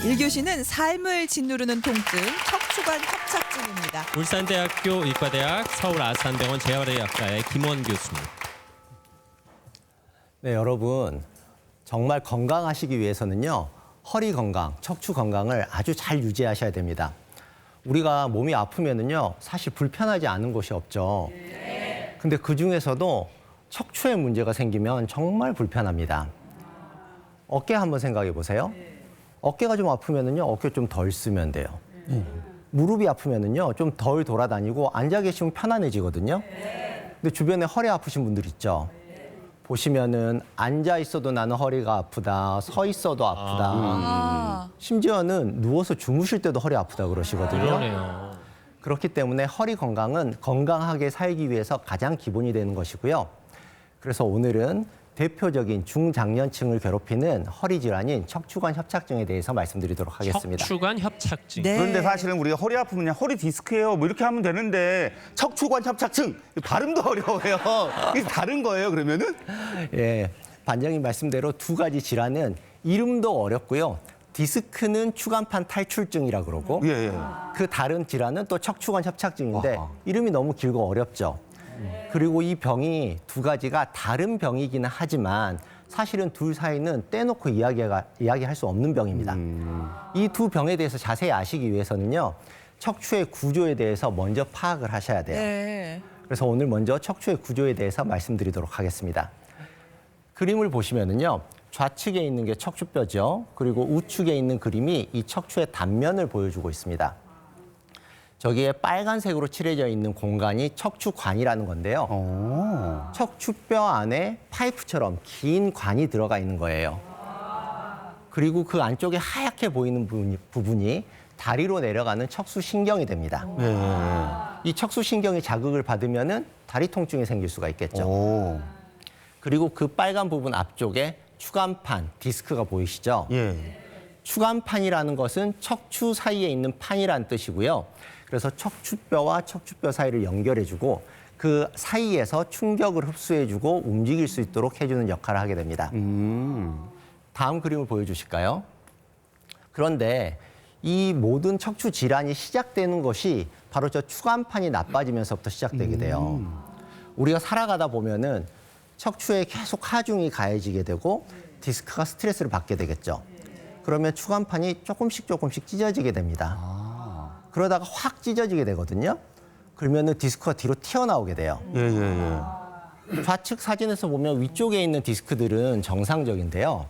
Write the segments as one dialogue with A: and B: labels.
A: 1교시는 삶을 짓누르는 통증, 척추관 협착증입니다.
B: 울산대학교 의과대학 서울아산병원 재활의학과의 김원 교수님.
C: 네, 여러분 정말 건강하시기 위해서는요. 허리 건강, 척추 건강을 아주 잘 유지하셔야 됩니다. 우리가 몸이 아프면은요. 사실 불편하지 않은 곳이 없죠. 근데 그중에서도 척추에 문제가 생기면 정말 불편합니다. 어깨 한번 생각해 보세요. 어깨가 좀 아프면은요. 어깨 좀 덜 쓰면 돼요. 무릎이 아프면은요. 좀 덜 돌아다니고 앉아 계시면 편안해지거든요. 근데 주변에 허리 아프신 분들 있죠. 보시면은 앉아 있어도 나는 허리가 아프다, 서 있어도 아프다. 심지어는 누워서 주무실 때도 허리 아프다 그러시거든요.
B: 그러네요.
C: 그렇기 때문에 허리 건강은 건강하게 살기 위해서 가장 기본이 되는 것이고요. 그래서 오늘은 대표적인 중장년층을 괴롭히는 허리 질환인 척추관 협착증에 대해서 말씀드리도록 하겠습니다.
B: 척추관 협착증.
A: 네.
D: 그런데 사실은 우리가 허리 아프면 그냥 허리 디스크예요. 뭐 이렇게 하면 되는데 척추관 협착증 발음도 어려워요. 이게 다른 거예요, 그러면은?
C: 예, 반장님 말씀대로 두 가지 질환은 이름도 어렵고요. 디스크는 추간판 탈출증이라 그러고
D: 예, 예.
C: 그 다른 질환은 또 척추관 협착증인데
D: 아하.
C: 이름이 너무 길고 어렵죠. 그리고 이 병이 두 가지가 다른 병이기는 하지만 사실은 둘 사이는 떼놓고 이야기할 수 없는 병입니다. 이 두 병에 대해서 자세히 아시기 위해서는요. 척추의 구조에 대해서 먼저 파악을 하셔야 돼요.
A: 네.
C: 그래서 오늘 먼저 척추의 구조에 대해서 말씀드리도록 하겠습니다. 그림을 보시면은요. 좌측에 있는 게 척추뼈죠. 그리고 우측에 있는 그림이 이 척추의 단면을 보여주고 있습니다. 저기에 빨간색으로 칠해져 있는 공간이 척추관이라는 건데요. 척추뼈 안에 파이프처럼 긴 관이 들어가 있는 거예요. 그리고 그 안쪽에 하얗게 보이는 부분이 다리로 내려가는 척수신경이 됩니다. 이 척수신경이 자극을 받으면은 다리 통증이 생길 수가 있겠죠.
D: 오.
C: 그리고 그 빨간 부분 앞쪽에 추간판, 디스크가 보이시죠?
D: 예.
C: 추간판이라는 것은 척추 사이에 있는 판이라는 뜻이고요. 그래서 척추뼈와 척추뼈 사이를 연결해주고 그 사이에서 충격을 흡수해주고 움직일 수 있도록 해주는 역할을 하게 됩니다. 다음 그림을 보여주실까요? 그런데 이 모든 척추 질환이 시작되는 것이 바로 저 추간판이 나빠지면서부터 시작되게 돼요. 우리가 살아가다 보면은 척추에 계속 하중이 가해지게 되고 디스크가 스트레스를 받게 되겠죠. 그러면 추간판이 조금씩 찢어지게 됩니다. 그러다가 확 찢어지게 되거든요. 그러면은 디스크가 뒤로 튀어나오게 돼요.
D: 예, 예, 예.
C: 좌측 사진에서 보면 위쪽에 있는 디스크들은 정상적인데요.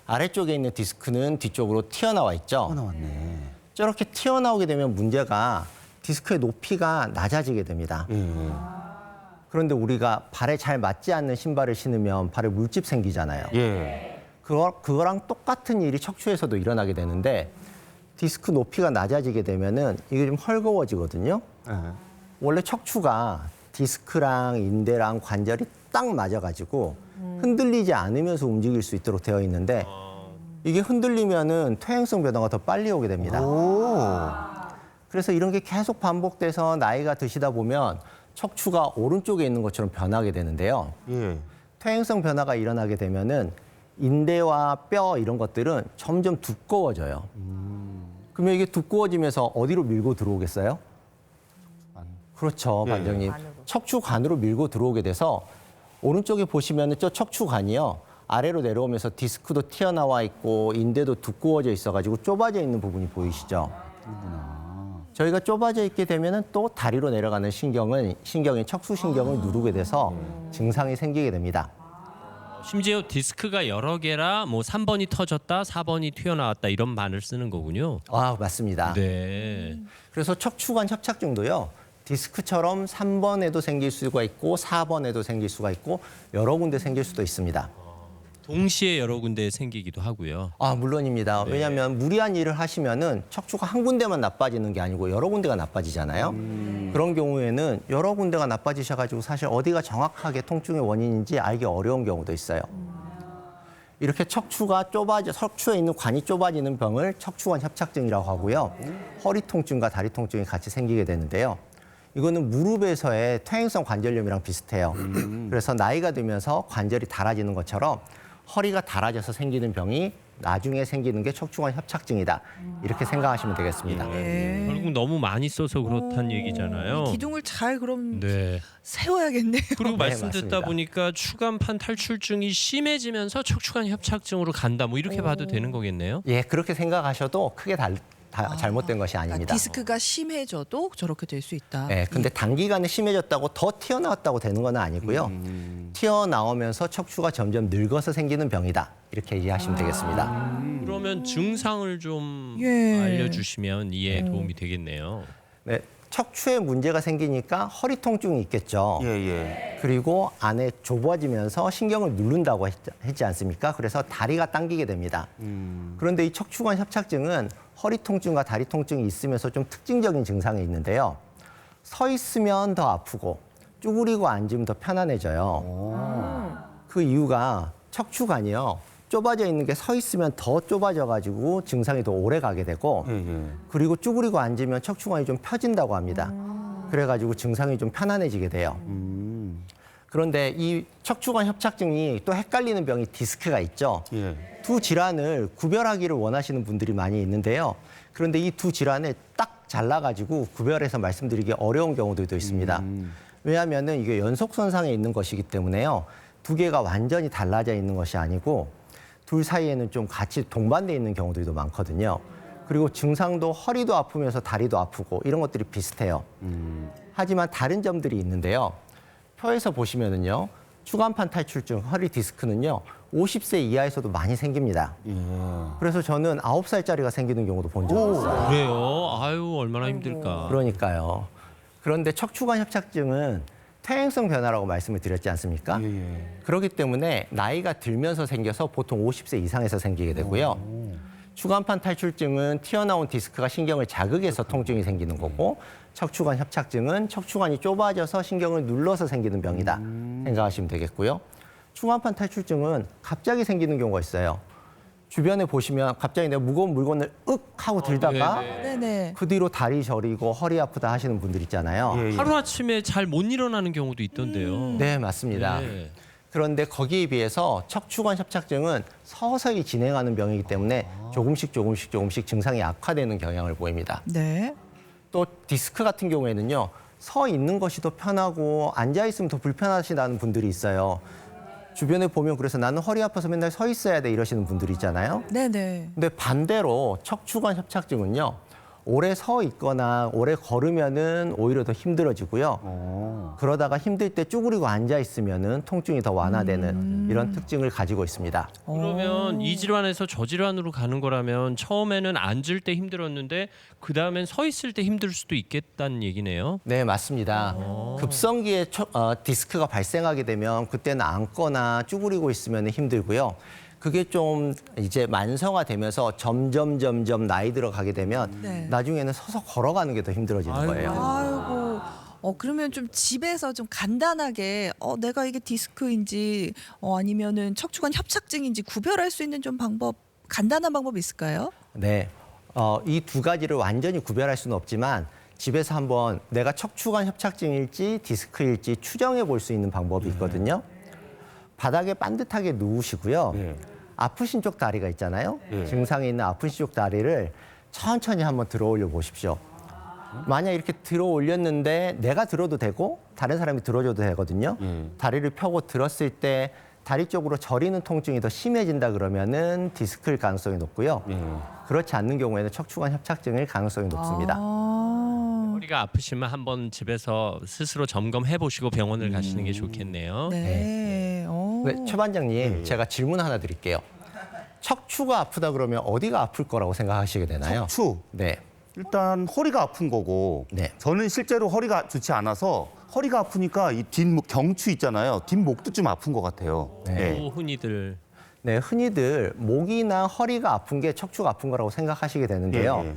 C: 아래쪽에 있는 디스크는 뒤쪽으로 튀어나와 있죠.
D: 나왔네.
C: 저렇게 튀어나오게 되면 문제가 디스크의 높이가 낮아지게 됩니다.
D: 예, 예.
C: 그런데 우리가 발에 잘 맞지 않는 신발을 신으면 발에 물집 생기잖아요.
D: 예.
C: 그거랑 똑같은 일이 척추에서도 일어나게 되는데 디스크 높이가 낮아지게 되면은 이게 좀 헐거워지거든요.
D: 예.
C: 원래 척추가 디스크랑 인대랑 관절이 딱 맞아가지고 흔들리지 않으면서 움직일 수 있도록 되어 있는데 이게 흔들리면은 퇴행성 변화가 더 빨리 오게 됩니다.
D: 오.
C: 그래서 이런 게 계속 반복돼서 나이가 드시다 보면 척추가 오른쪽에 있는 것처럼 변하게 되는데요.
D: 예.
C: 퇴행성 변화가 일어나게 되면은 인대와 뼈 이런 것들은 점점 두꺼워져요. 그러면 이게 두꺼워지면서 어디로 밀고 들어오겠어요? 그렇죠,
D: 예.
C: 반장님. 척추관으로 밀고 들어오게 돼서 오른쪽에 보시면은 저 척추관이요. 아래로 내려오면서 디스크도 튀어나와 있고 인대도 두꺼워져 있어가지고 좁아져 있는 부분이 보이시죠? 저희가 좁아져 있게 되면은 또 다리로 내려가는 신경인 척수신경을 누르게 돼서 증상이 생기게 됩니다.
B: 심지어 디스크가 여러 개라 뭐 3번이 터졌다, 4번이 튀어나왔다 이런 말을 쓰는 거군요.
C: 아, 맞습니다.
B: 네.
C: 그래서 척추관 협착증도요. 디스크처럼 3번에도 생길 수가 있고 4번에도 생길 수가 있고 여러 군데 생길 수도 있습니다.
B: 동시에 여러 군데 생기기도 하고요.
C: 아, 물론입니다. 왜냐하면 무리한 일을 하시면은 척추가 한 군데만 나빠지는 게 아니고 여러 군데가 나빠지잖아요. 그런 경우에는 여러 군데가 나빠지셔가지고 사실 어디가 정확하게 통증의 원인인지 알기 어려운 경우도 있어요. 이렇게 척추에 있는 관이 좁아지는 병을 척추관 협착증이라고 하고요. 허리 통증과 다리 통증이 같이 생기게 되는데요. 이거는 무릎에서의 퇴행성 관절염이랑 비슷해요. 그래서 나이가 들면서 관절이 닳아지는 것처럼 허리가 달아져서 생기는 병이 나중에 생기는 게 척추관 협착증이다. 이렇게 생각하시면 되겠습니다.
A: 네.
B: 결국 너무 많이 써서 그렇다는 얘기잖아요.
A: 이 기둥을 잘 그럼
B: 네.
A: 세워야겠네요.
B: 그리고
C: 네,
B: 말씀 듣다
C: 맞습니다.
B: 보니까 추간판 탈출증이 심해지면서 척추관 협착증으로 간다. 뭐 이렇게 봐도 되는 거겠네요.
C: 예, 그렇게 생각하셔도 크게 잘못된 것이
A: 그러니까
C: 아닙니다.
A: 디스크가 심해져도 저렇게 될 수 있다.
C: 네, 근데 단기간에 심해졌다고 더 튀어나왔다고 되는 건 아니고요. 튀어나오면서 척추가 점점 늙어서 생기는 병이다. 이렇게 이해하시면 되겠습니다.
B: 그러면 증상을 좀
A: 예.
B: 알려주시면 이해에 도움이 되겠네요.
C: 네, 척추에 문제가 생기니까 허리 통증이 있겠죠.
D: 예, 예.
C: 그리고 안에 좁아지면서 신경을 누른다고 했지 않습니까? 그래서 다리가 당기게 됩니다. 그런데 이 척추관 협착증은 허리 통증과 다리 통증이 있으면서 좀 특징적인 증상이 있는데요. 서 있으면 더 아프고 쭈그리고 앉으면 더 편안해져요. 그 이유가 척추관이요. 좁아져 있는 게 서 있으면 더 좁아져 가지고 증상이 더 오래 가게 되고
D: 예, 예.
C: 그리고 쭈그리고 앉으면 척추관이 좀 펴진다고 합니다. 그래가지고 증상이 좀 편안해지게 돼요. 그런데 이 척추관 협착증이 또 헷갈리는 병이 디스크가 있죠.
D: 예.
C: 두 질환을 구별하기를 원하시는 분들이 많이 있는데요. 그런데 이 두 질환을 딱 잘라가지고 구별해서 말씀드리기 어려운 경우들도 있습니다. 왜냐하면 이게 연속선상에 있는 것이기 때문에요. 두 개가 완전히 달라져 있는 것이 아니고 둘 사이에는 좀 같이 동반돼 있는 경우들도 많거든요. 그리고 증상도 허리도 아프면서 다리도 아프고 이런 것들이 비슷해요. 하지만 다른 점들이 있는데요. 표에서 보시면은요. 추간판 탈출증, 허리 디스크는요. 50세 이하에서도 많이 생깁니다. 그래서 저는 9살짜리가 생기는 경우도 본 적이 있어요.
B: 그래요? 아유 얼마나 힘들까.
C: 그러니까요. 그런데 척추관 협착증은 퇴행성 변화라고 말씀을 드렸지 않습니까?
D: 예, 예.
C: 그렇기 때문에 나이가 들면서 생겨서 보통 50세 이상에서 생기게 되고요. 추간판 탈출증은 튀어나온 디스크가 신경을 자극해서 통증이 생기는 거고 척추관 협착증은 척추관이 좁아져서 신경을 눌러서 생기는 병이다 생각하시면 되겠고요. 추간판 탈출증은 갑자기 생기는 경우가 있어요. 주변에 보시면 갑자기 내가 무거운 물건을 윽 하고 들다가
A: 네네.
C: 그 뒤로 다리 저리고 허리 아프다 하시는 분들 있잖아요.
D: 예, 예.
B: 하루아침에 잘 못 일어나는 경우도 있던데요.
C: 네, 맞습니다.
B: 네.
C: 그런데 거기에 비해서 척추관 협착증은 서서히 진행하는 병이기 때문에 조금씩 증상이 악화되는 경향을 보입니다.
A: 네.
C: 또 디스크 같은 경우에는요. 서 있는 것이 더 편하고 앉아 있으면 더 불편하시다는 분들이 있어요. 주변에 보면 그래서 나는 허리 아파서 맨날 서 있어야 돼 이러시는 분들이 있잖아요.
A: 네네.
C: 근데 반대로 척추관 협착증은요. 오래 서 있거나 오래 걸으면은 오히려 더 힘들어지고요. 그러다가 힘들 때 쭈그리고 앉아 있으면은 통증이 더 완화되는 이런 특징을 가지고 있습니다.
B: 그러면 이 질환에서 저 질환으로 가는 거라면 처음에는 앉을 때 힘들었는데 그 다음엔 서 있을 때 힘들 수도 있겠다는 얘기네요.
C: 네, 맞습니다. 급성기에 디스크가 발생하게 되면 그때는 앉거나 쭈그리고 있으면 힘들고요. 그게 좀 이제 만성화되면서 점점 나이 들어가게 되면
A: 네.
C: 나중에는 서서 걸어가는 게 더 힘들어지는
B: 아이고.
C: 거예요.
A: 아이고. 그러면 좀 집에서 좀 간단하게 내가 이게 디스크인지 아니면은 척추관 협착증인지 구별할 수 있는 좀 간단한 방법 있을까요?
C: 네, 이 두 가지를 완전히 구별할 수는 없지만 집에서 한번 내가 척추관 협착증일지 디스크일지 추정해 볼 수 있는 방법이 있거든요. 바닥에 반듯하게 누우시고요.
D: 예.
C: 아프신 쪽 다리가 있잖아요.
D: 예.
C: 증상이 있는 아프신 쪽 다리를 천천히 한번 들어 올려 보십시오. 만약 이렇게 들어 올렸는데 내가 들어도 되고 다른 사람이 들어줘도 되거든요. 다리를 펴고 들었을 때 다리 쪽으로 저리는 통증이 더 심해진다 그러면은 디스크일 가능성이 높고요. 그렇지 않는 경우에는 척추관 협착증일 가능성이 높습니다.
B: 허리가 아프시면 한번 집에서 스스로 점검해 보시고 병원을 가시는 게 좋겠네요.
A: 네.
C: 네, 최 반장님, 제가 질문 하나 드릴게요. 척추가 아프다 그러면 어디가 아플 거라고 생각하시게 되나요?
D: 척추.
C: 네.
D: 일단 허리가 아픈 거고
C: 네.
D: 저는 실제로 허리가 좋지 않아서 허리가 아프니까 이 뒷목 경추 있잖아요. 뒷목도 좀 아픈 것 같아요.
C: 네.
B: 또 흔히들
C: 네, 흔히들 목이나 허리가 아픈 게 척추가 아픈 거라고 생각하시게 되는데요.
D: 예, 예.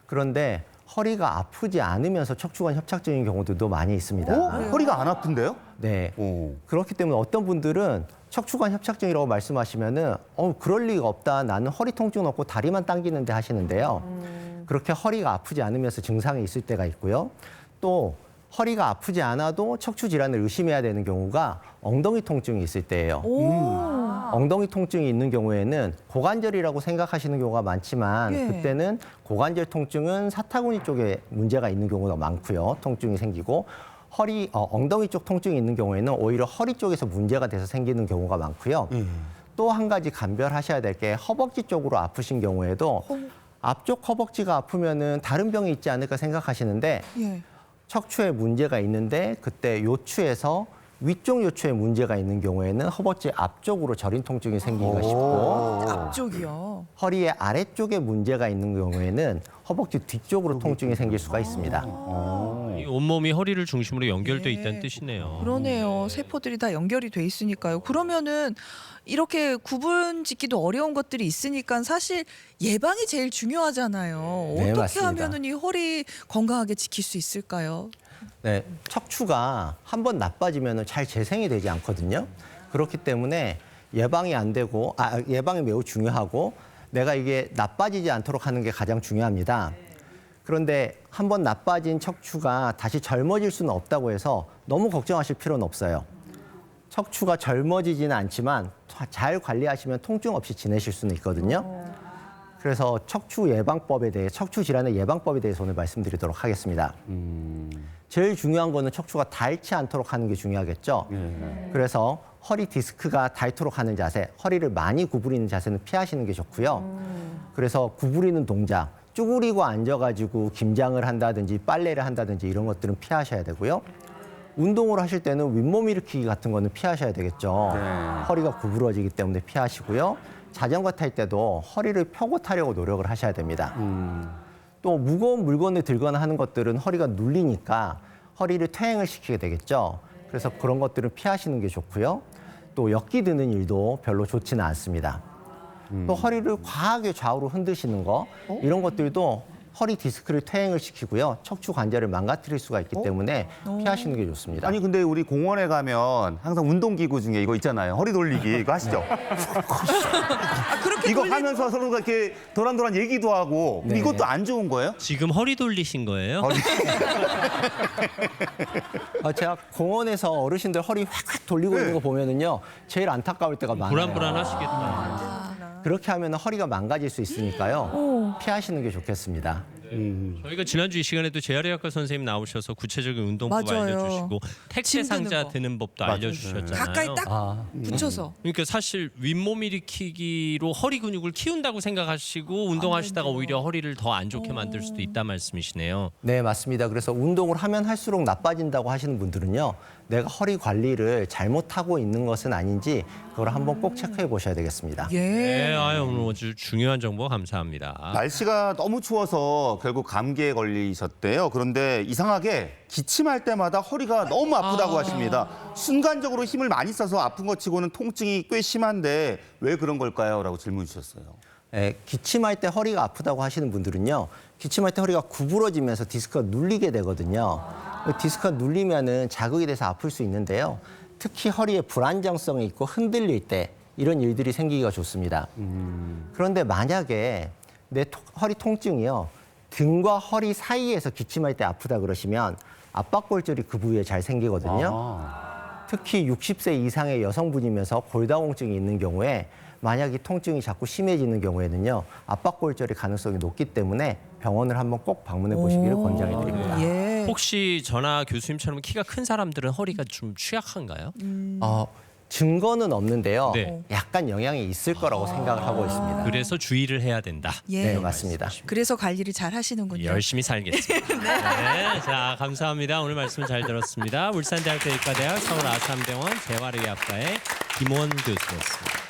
C: 그런데 허리가 아프지 않으면서 척추관 협착증인 경우들도 많이 있습니다.
D: 허리가 안 아픈데요?
C: 네.
D: 오.
C: 그렇기 때문에 어떤 분들은 척추관 협착증이라고 말씀하시면은 그럴 리가 없다. 나는 허리 통증 없고 다리만 당기는데 하시는데요. 그렇게 허리가 아프지 않으면서 증상이 있을 때가 있고요. 또 허리가 아프지 않아도 척추 질환을 의심해야 되는 경우가 엉덩이 통증이 있을 때예요. 엉덩이 통증이 있는 경우에는 고관절이라고 생각하시는 경우가 많지만
A: 예.
C: 그때는 고관절 통증은 사타구니 쪽에 문제가 있는 경우가 많고요. 통증이 생기고 엉덩이 쪽 통증이 있는 경우에는 오히려 허리 쪽에서 문제가 돼서 생기는 경우가 많고요. 또 한 가지 감별하셔야 될 게 허벅지 쪽으로 아프신 경우에도 앞쪽 허벅지가 아프면은 다른 병이 있지 않을까 생각하시는데
A: 예.
C: 척추에 문제가 있는데 그때 요추에서 위쪽 요추에 문제가 있는 경우에는 허벅지 앞쪽으로 저린 통증이 생기기가 쉽고
A: 앞쪽이요.
C: 허리의 아래쪽에 문제가 있는 경우에는 허벅지 뒤쪽으로 통증이 생길 수가 있습니다.
B: 이 온몸이 허리를 중심으로 연결돼
A: 예.
B: 있다는 뜻이네요.
A: 그러네요. 세포들이 다 연결이 돼 있으니까요. 그러면은 이렇게 구분 짓기도 어려운 것들이 있으니까 사실 예방이 제일 중요하잖아요.
C: 네,
A: 어떻게
C: 맞습니다.
A: 하면은 이 허리 건강하게 지킬 수 있을까요?
C: 네, 척추가 한번 나빠지면 잘 재생이 되지 않거든요. 그렇기 때문에 예방이 안 되고, 예방이 매우 중요하고 내가 이게 나빠지지 않도록 하는 게 가장 중요합니다. 그런데 한번 나빠진 척추가 다시 젊어질 수는 없다고 해서 너무 걱정하실 필요는 없어요. 척추가 젊어지지는 않지만 잘 관리하시면 통증 없이 지내실 수는 있거든요. 그래서 척추 질환의 예방법에 대해서 오늘 말씀드리도록 하겠습니다. 제일 중요한 거는 척추가 닳지 않도록 하는 게 중요하겠죠. 그래서 허리 디스크가 닳도록 하는 자세, 허리를 많이 구부리는 자세는 피하시는 게 좋고요. 그래서 구부리는 동작, 쭈그리고 앉아가지고 김장을 한다든지 빨래를 한다든지 이런 것들은 피하셔야 되고요. 운동을 하실 때는 윗몸 일으키기 같은 거는 피하셔야 되겠죠. 허리가 구부러지기 때문에 피하시고요. 자전거 탈 때도 허리를 펴고 타려고 노력을 하셔야 됩니다. 또 무거운 물건을 들거나 하는 것들은 허리가 눌리니까 허리를 퇴행을 시키게 되겠죠. 그래서 그런 것들은 피하시는 게 좋고요. 또 엮기 드는 일도 별로 좋지는 않습니다. 또 허리를 과하게 좌우로 흔드시는 거 이런 것들도 허리 디스크를 퇴행을 시키고요. 척추 관절을 망가뜨릴 수가 있기 때문에 피하시는 게 좋습니다.
D: 아니 근데 우리 공원에 가면 항상 운동기구 중에 이거 있잖아요. 허리 돌리기 이거 아시죠?
A: 그렇게
D: 이거
A: 돌리는
D: 하면서 서로가 이렇게 도란도란 얘기도 하고
C: 네.
D: 이것도 안 좋은 거예요?
B: 지금 허리 돌리신 거예요?
C: 제가 공원에서 어르신들 허리 확확 돌리고 있는 거 보면은요. 제일 안타까울 때가 많아요.
B: 불안불안하시겠다.
C: 그렇게 하면 허리가 망가질 수 있으니까요. 피하시는 게 좋겠습니다.
B: 저희가 지난주 이 시간에도 재활의학과 선생님 나오셔서 구체적인 운동법
A: 맞아요.
B: 알려주시고 택배
A: 짐 드는
B: 상자
A: 거.
B: 드는 법도 알려주셨잖아요.
A: 가까이 딱 붙여서.
B: 그러니까 사실 윗몸 일으키기로 허리 근육을 키운다고 생각하시고 운동하시다가 오히려 허리를 더 안 좋게 만들 수도 있다 말씀이시네요.
C: 네, 맞습니다. 그래서 운동을 하면 할수록 나빠진다고 하시는 분들은요. 내가 허리 관리를 잘못하고 있는 것은 아닌지 그걸 한번 꼭 체크해 보셔야 되겠습니다.
A: 예.
B: 네, 오늘 아주 중요한 정보 감사합니다.
D: 날씨가 너무 추워서 결국 감기에 걸리셨대요. 그런데 이상하게 기침할 때마다 허리가 너무 아프다고 하십니다. 순간적으로 힘을 많이 써서 아픈 것 치고는 통증이 꽤 심한데 왜 그런 걸까요? 라고 질문 주셨어요.
C: 기침할 때 허리가 아프다고 하시는 분들은요. 기침할 때 허리가 구부러지면서 디스크가 눌리게 되거든요. 디스크가 눌리면은 자극이 돼서 아플 수 있는데요. 특히 허리에 불안정성이 있고 흔들릴 때 이런 일들이 생기기가 좋습니다. 그런데 만약에 내 허리 통증이요. 등과 허리 사이에서 기침할 때 아프다 그러시면 압박골절이 그 부위에 잘 생기거든요. 특히 60세 이상의 여성분이면서 골다공증이 있는 경우에 만약 이 통증이 자꾸 심해지는 경우에는요. 압박골절의 가능성이 높기 때문에 병원을 한번 꼭 방문해 보시기를 권장해 드립니다.
A: 예.
B: 혹시 전하 교수님처럼 키가 큰 사람들은 허리가 좀 취약한가요?
C: 증거는 없는데요.
B: 네.
C: 약간 영향이 있을 거라고 생각을 하고 있습니다.
B: 그래서 주의를 해야 된다.
A: 예.
C: 네, 맞습니다.
A: 그래서 관리를 잘 하시는군요.
B: 열심히 살겠습니다. 네, 자 감사합니다. 오늘 말씀 잘 들었습니다. 울산대학교 의과대학 서울 아산병원 재활의학과의 김원 교수였습니다.